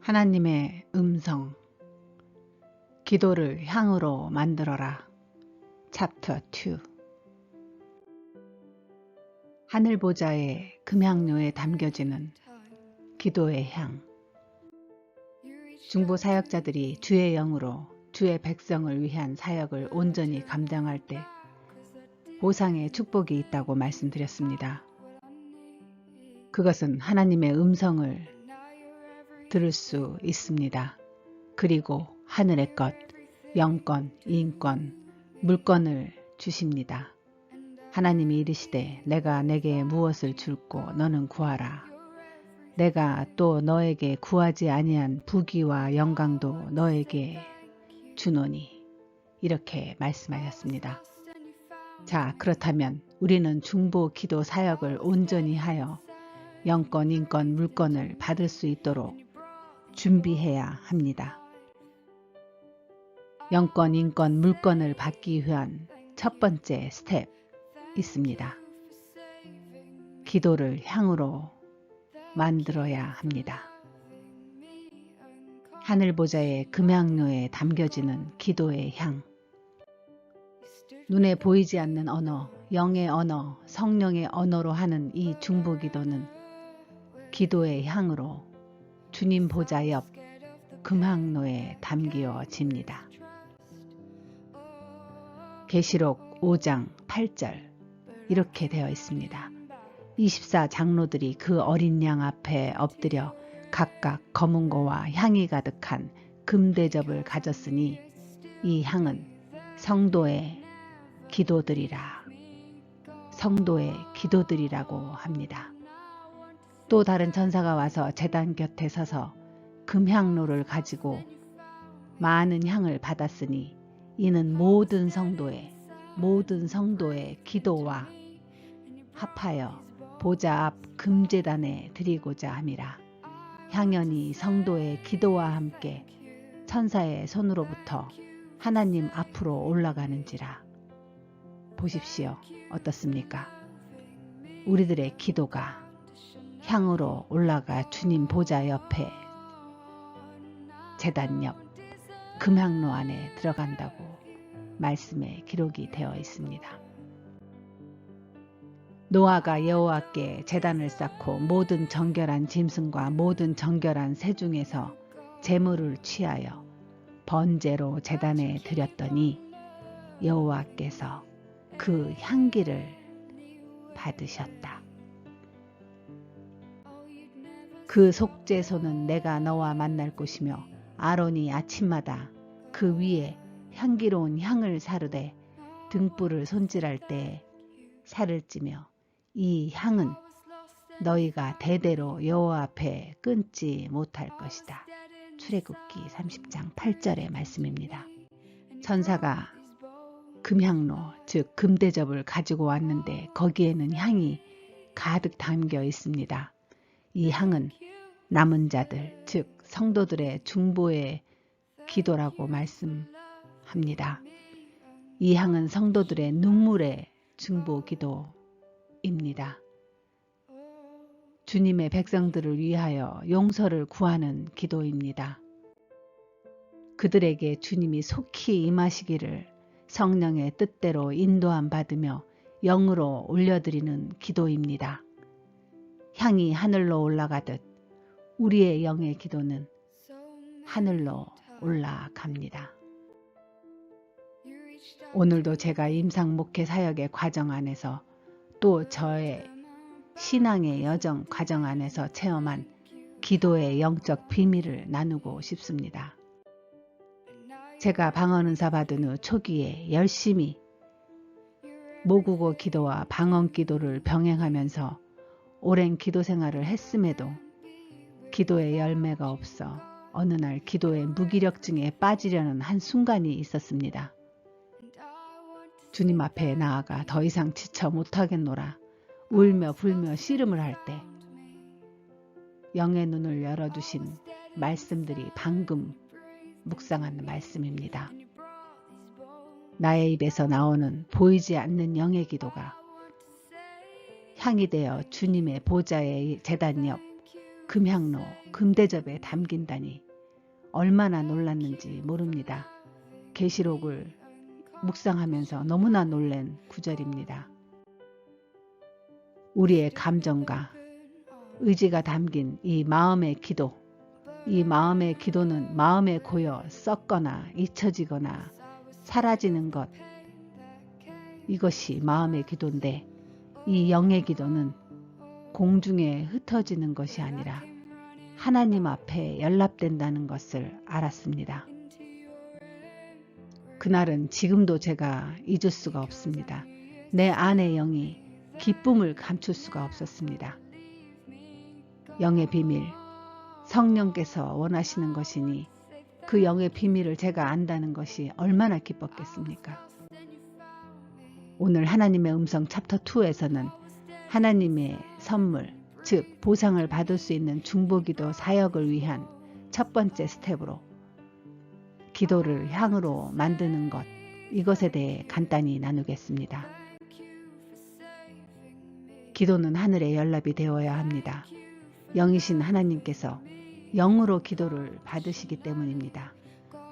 하나님의 음성, 기도를 향으로 만들어라. 챕터 2. 하늘 보좌의 금향료에 담겨지는 기도의 향. 중보 사역자들이 주의 영으로 주의 백성을 위한 사역을 온전히 감당할 때 보상의 축복이 있다고 말씀드렸습니다. 그것은 하나님의 음성을 들을 수 있습니다. 그리고 하늘의 것, 영권, 인권, 물권을 주십니다. 하나님이 이르시되 내가 내게 무엇을 줄고 너는 구하라. 내가 또 너에게 구하지 아니한 부귀와 영광도 너에게 주노니. 이렇게 말씀하셨습니다. 자, 그렇다면 우리는 중보 기도 사역을 온전히 하여 영권, 인권, 물권을 받을 수 있도록 준비해야 합니다. 영권, 인권, 물권을 받기 위한 첫 번째 스텝 있습니다. 기도를 향으로 만들어야 합니다. 하늘 보좌의 금향료에 담겨지는 기도의 향. 눈에 보이지 않는 언어, 영의 언어, 성령의 언어로 하는 이 중보 기도는 기도의 향으로 주님 보좌 옆 금향로에 담겨집니다. 계시록 5장 8절 이렇게 되어 있습니다. 24 장로들이 그 어린 양 앞에 엎드려 각각 검은고와 향이 가득한 금대접을 가졌으니 이 향은 성도의 기도들이라. 성도의 기도들이라고 합니다. 또 다른 천사가 와서 제단 곁에 서서 금향로를 가지고 많은 향을 받았으니 이는 모든 성도의 기도와 합하여 보좌 앞 금제단에 드리고자 함이라. 향연이 성도의 기도와 함께 천사의 손으로부터 하나님 앞으로 올라가는지라. 보십시오. 어떻습니까? 우리들의 기도가 향으로 올라가 주님 보좌 옆에 제단 옆 금향로 안에 들어간다고 말씀에 기록이 되어 있습니다. 노아가 여호와께 제단을 쌓고 모든 정결한 짐승과 모든 정결한 새 중에서 제물을 취하여 번제로 제단에 드렸더니 여호와께서 그 향기를 받으셨다. 그 속죄소는 내가 너와 만날 곳이며 아론이 아침마다 그 위에 향기로운 향을 사르되 등불을 손질할 때 살을 찌며 이 향은 너희가 대대로 여호와 앞에 끊지 못할 것이다. 출애굽기 30장 8절의 말씀입니다. 천사가 금향로 즉 금대접을 가지고 왔는데 거기에는 향이 가득 담겨 있습니다. 이 향은 남은 자들 즉 성도들의 중보의 기도라고 말씀합니다. 이 향은 성도들의 눈물의 중보 기도입니다. 주님의 백성들을 위하여 용서를 구하는 기도입니다. 그들에게 주님이 속히 임하시기를 성령의 뜻대로 인도함 받으며 영으로 올려드리는 기도입니다. 향이 하늘로 올라가듯 우리의 영의 기도는 하늘로 올라갑니다. 오늘도 제가 임상 목회 사역의 과정 안에서 또 저의 신앙의 여정 과정 안에서 체험한 기도의 영적 비밀을 나누고 싶습니다. 제가 방언은사 받은 후 초기에 열심히 모국어 기도와 방언 기도를 병행하면서 오랜 기도 생활을 했음에도 기도의 열매가 없어 어느 날 기도의 무기력증에 빠지려는 한 순간이 있었습니다. 주님 앞에 나아가 더 이상 지쳐 못하겠노라 울며 불며 씨름을 할 때 영의 눈을 열어주신 말씀들이 방금 묵상한 말씀입니다. 나의 입에서 나오는 보이지 않는 영의 기도가 향이 되어 주님의 보좌의 제단 옆 금향로, 금대접에 담긴다니 얼마나 놀랐는지 모릅니다. 계시록을 묵상하면서 너무나 놀란 구절입니다. 우리의 감정과 의지가 담긴 이 마음의 기도, 이 마음의 기도는 마음에 고여 썩거나 잊혀지거나 사라지는 것, 이것이 마음의 기도인데 이 영의 기도는 공중에 흩어지는 것이 아니라 하나님 앞에 연락된다는 것을 알았습니다. 그날은 지금도 제가 잊을 수가 없습니다. 내 안의 영이 기쁨을 감출 수가 없었습니다. 영의 비밀, 성령께서 원하시는 것이니 그 영의 비밀을 제가 안다는 것이 얼마나 기뻤겠습니까? 오늘 하나님의 음성 챕터 2에서는 하나님의 선물, 즉 보상을 받을 수 있는 중보기도 사역을 위한 첫 번째 스텝으로 기도를 향으로 만드는 것, 이것에 대해 간단히 나누겠습니다. 기도는 하늘의 연락이 되어야 합니다. 영이신 하나님께서 영으로 기도를 받으시기 때문입니다.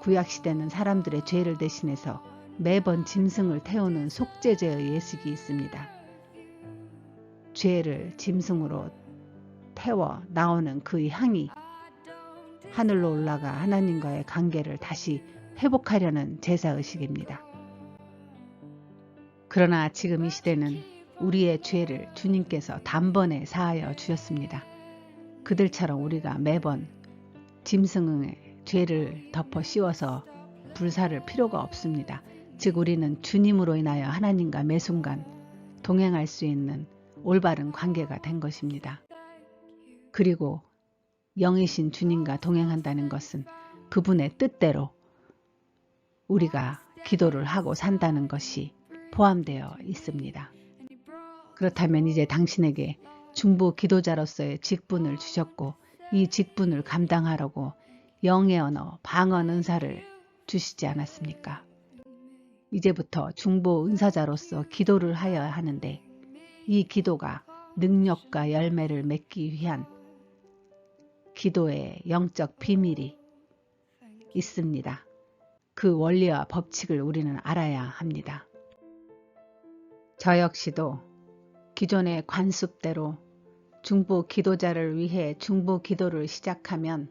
구약시대는 사람들의 죄를 대신해서 매번 짐승을 태우는 속죄제의 예식이 있습니다. 죄를 짐승으로 태워 나오는 그 향이 하늘로 올라가 하나님과의 관계를 다시 회복하려는 제사의식입니다. 그러나 지금 이 시대는 우리의 죄를 주님께서 단번에 사하여 주셨습니다. 그들처럼 우리가 매번 짐승의 죄를 덮어 씌워서 불사를 필요가 없습니다. 즉 우리는 주님으로 인하여 하나님과 매 순간 동행할 수 있는 올바른 관계가 된 것입니다. 그리고 영이신 주님과 동행한다는 것은 그분의 뜻대로 우리가 기도를 하고 산다는 것이 포함되어 있습니다. 그렇다면 이제 당신에게 중보 기도자로서의 직분을 주셨고 이 직분을 감당하려고 영의 언어, 방언 은사를 주시지 않았습니까? 이제부터 중보 은사자로서 기도를 하여야 하는데 이 기도가 능력과 열매를 맺기 위한 기도의 영적 비밀이 있습니다. 그 원리와 법칙을 우리는 알아야 합니다. 저 역시도 기존의 관습대로 중보 기도자를 위해 중보 기도를 시작하면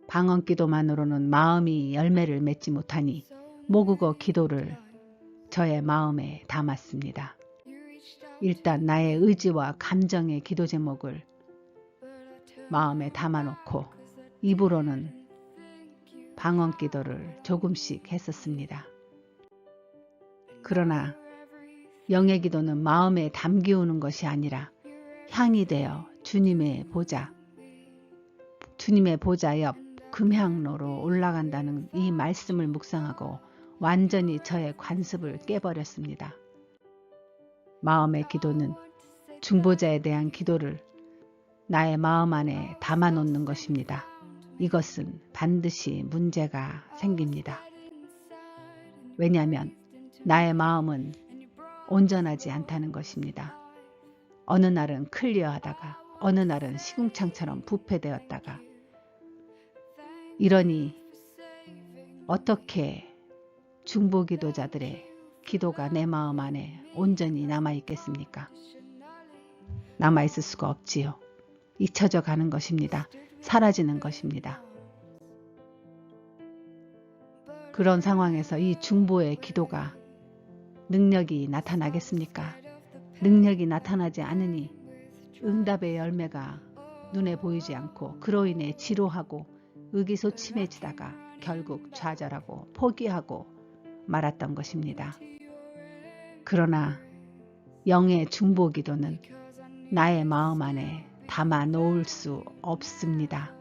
방언 기도만으로는 마음이 열매를 맺지 못하니 모국어 기도를 저의 마음에 담았습니다. 일단 나의 의지와 감정의 기도 제목을 마음에 담아놓고 입으로는 방언 기도를 조금씩 했었습니다. 그러나 영의 기도는 마음에 담기우는 것이 아니라 향이 되어 주님의 보좌 옆 금향로로 올라간다는 이 말씀을 묵상하고 완전히 저의 관습을 깨버렸습니다. 마음의 기도는 중보자에 대한 기도를 나의 마음 안에 담아놓는 것입니다. 이것은 반드시 문제가 생깁니다. 왜냐하면 나의 마음은 온전하지 않다는 것입니다. 어느 날은 클리어하다가 어느 날은 시궁창처럼 부패되었다가 이러니 어떻게 중보기도자들의 기도가 내 마음 안에 온전히 남아있겠습니까? 남아있을 수가 없지요. 잊혀져 가는 것입니다. 사라지는 것입니다. 그런 상황에서 이 중보의 기도가 능력이 나타나겠습니까? 능력이 나타나지 않으니 응답의 열매가 눈에 보이지 않고 그로 인해 지루하고 의기소침해지다가 결국 좌절하고 포기하고 말았던 것입니다. 그러나 영의 중보 기도는 나의 마음 안에 담아 놓을 수 없습니다.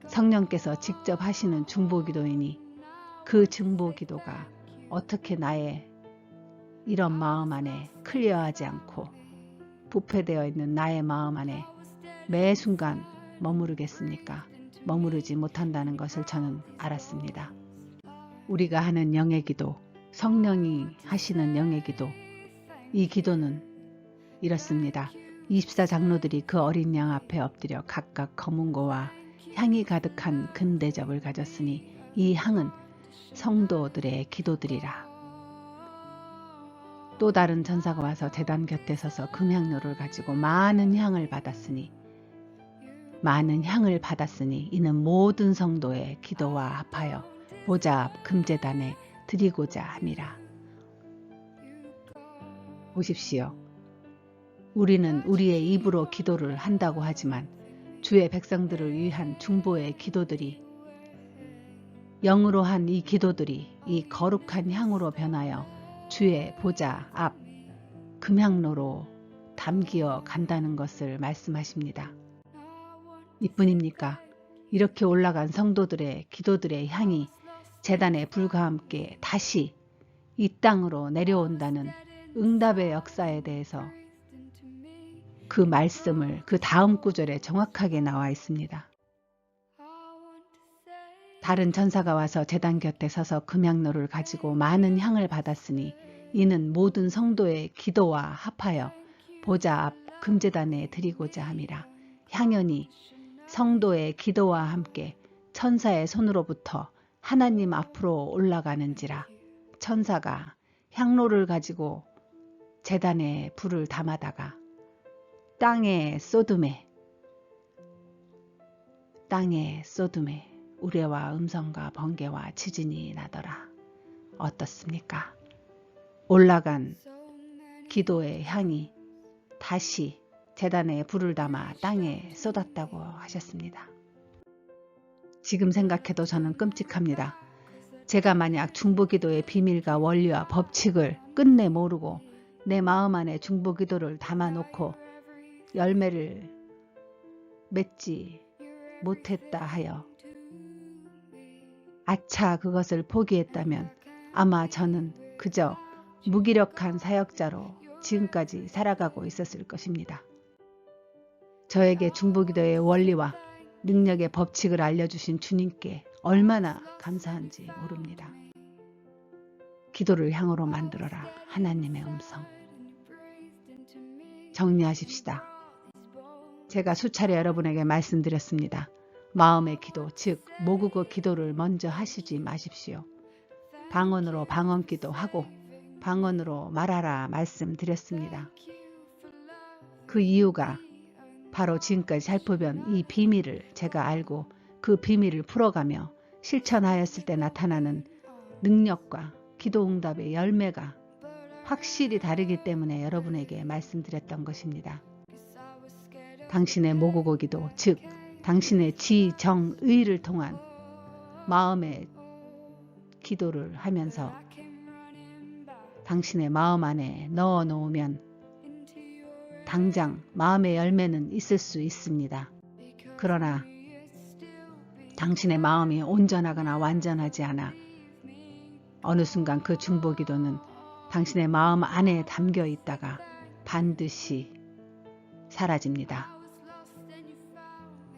성령께서 직접 하시는 중보 기도이니 그 중보 기도가 어떻게 나의 이런 마음 안에 클리어하지 않고 부패되어 있는 나의 마음 안에 매 순간 머무르겠습니까? 머무르지 못한다는 것을 저는 알았습니다. 우리가 하는 영의 기도, 성령이 하시는 영의 기도, 이 기도는 이렇습니다. 24장로들이 그 어린 양 앞에 엎드려 각각 검은고와 향이 가득한 금대접을 가졌으니 이 향은 성도들의 기도들이라. 또 다른 천사가 와서 제단 곁에 서서 금향로를 가지고 많은 향을 받았으니 이는 모든 성도의 기도와 합하여 보좌 앞 금제단에 드리고자 함이라. 보십시오. 우리는 우리의 입으로 기도를 한다고 하지만 주의 백성들을 위한 중보의 기도들이, 영으로 한 이 기도들이 이 거룩한 향으로 변하여 주의 보좌 앞 금향로로 담기어 간다는 것을 말씀하십니다. 이뿐입니까? 이렇게 올라간 성도들의 기도들의 향이 제단의 불과 함께 다시 이 땅으로 내려온다는 응답의 역사에 대해서 그 말씀을 그 다음 구절에 정확하게 나와 있습니다. 다른 천사가 와서 제단 곁에 서서 금향로를 가지고 많은 향을 받았으니 이는 모든 성도의 기도와 합하여 보좌 앞 금제단에 드리고자 함이라. 향연이 성도의 기도와 함께 천사의 손으로부터 하나님 앞으로 올라가는지라. 천사가 향로를 가지고 제단에 불을 담아다가 땅에 쏟음에 우레와 음성과 번개와 지진이 나더라. 어떻습니까? 올라간 기도의 향이 다시 제단에 불을 담아 땅에 쏟았다고 하셨습니다. 지금 생각해도 저는 끔찍합니다. 제가 만약 중보기도의 비밀과 원리와 법칙을 끝내 모르고 내 마음 안에 중보기도를 담아놓고 열매를 맺지 못했다 하여 아차 그것을 포기했다면 아마 저는 그저 무기력한 사역자로 지금까지 살아가고 있었을 것입니다. 저에게 중보기도의 원리와 능력의 법칙을 알려주신 주님께 얼마나 감사한지 모릅니다. 기도를 향으로 만들어라. 하나님의 음성. 정리하십시다. 제가 수차례 여러분에게 말씀드렸습니다. 마음의 기도, 즉 모국어 기도를 먼저 하시지 마십시오. 방언으로 방언기도 하고 방언으로 말하라 말씀드렸습니다. 그 이유가 바로 지금까지 살펴본 이 비밀을 제가 알고 그 비밀을 풀어가며 실천하였을 때 나타나는 능력과 기도응답의 열매가 확실히 다르기 때문에 여러분에게 말씀드렸던 것입니다. 당신의 모국어 기도, 즉 당신의 지정의를 통한 마음의 기도를 하면서 당신의 마음 안에 넣어 놓으면 당장 마음의 열매는 있을 수 있습니다. 그러나 당신의 마음이 온전하거나 완전하지 않아 어느 순간 그 중보기도는 당신의 마음 안에 담겨 있다가 반드시 사라집니다.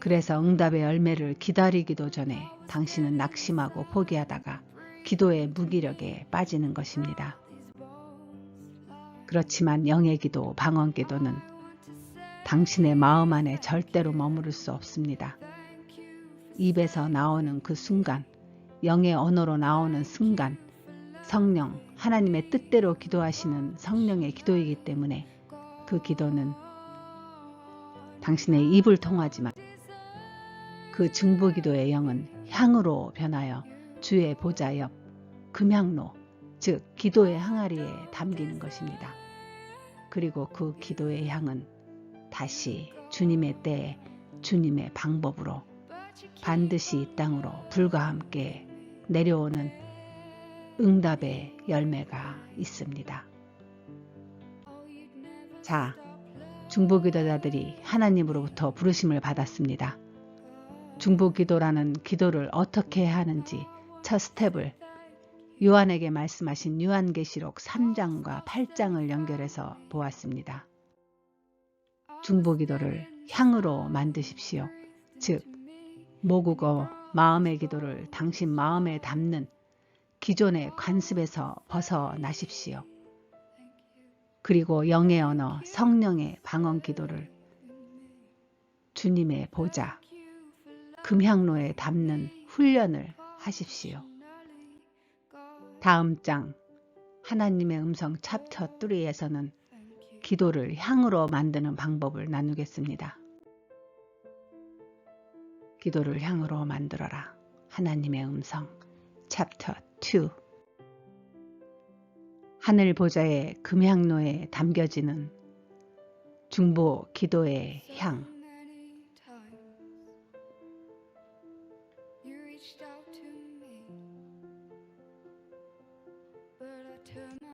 그래서 응답의 열매를 기다리기도 전에 당신은 낙심하고 포기하다가 기도의 무기력에 빠지는 것입니다. 그렇지만 영의 기도, 방언 기도는 당신의 마음 안에 절대로 머무를 수 없습니다. 입에서 나오는 그 순간, 영의 언어로 나오는 순간, 성령, 하나님의 뜻대로 기도하시는 성령의 기도이기 때문에 그 기도는 당신의 입을 통하지만 그 중보기도의 영은 향으로 변하여 주의 보좌 옆 금향로, 즉 기도의 항아리에 담기는 것입니다. 그리고 그 기도의 향은 다시 주님의 때에 주님의 방법으로 반드시 이 땅으로 불과 함께 내려오는 응답의 열매가 있습니다. 자, 중보기도자들이 하나님으로부터 부르심을 받았습니다. 중보기도라는 기도를 어떻게 해야 하는지 첫 스텝을 요한에게 말씀하신 요한계시록 3장과 8장을 연결해서 보았습니다. 중보기도를 향으로 만드십시오. 즉 모국어 마음의 기도를 당신 마음에 담는 기존의 관습에서 벗어나십시오. 그리고 영의 언어 성령의 방언 기도를 주님의 보좌 금향로에 담는 훈련을 하십시오. 다음 장 하나님의 음성 챕터 3에서는 기도를 향으로 만드는 방법을 나누겠습니다. 기도를 향으로 만들어라. 하나님의 음성 챕터 2. 하늘 보좌의 금향로에 담겨지는 중보 기도의 향.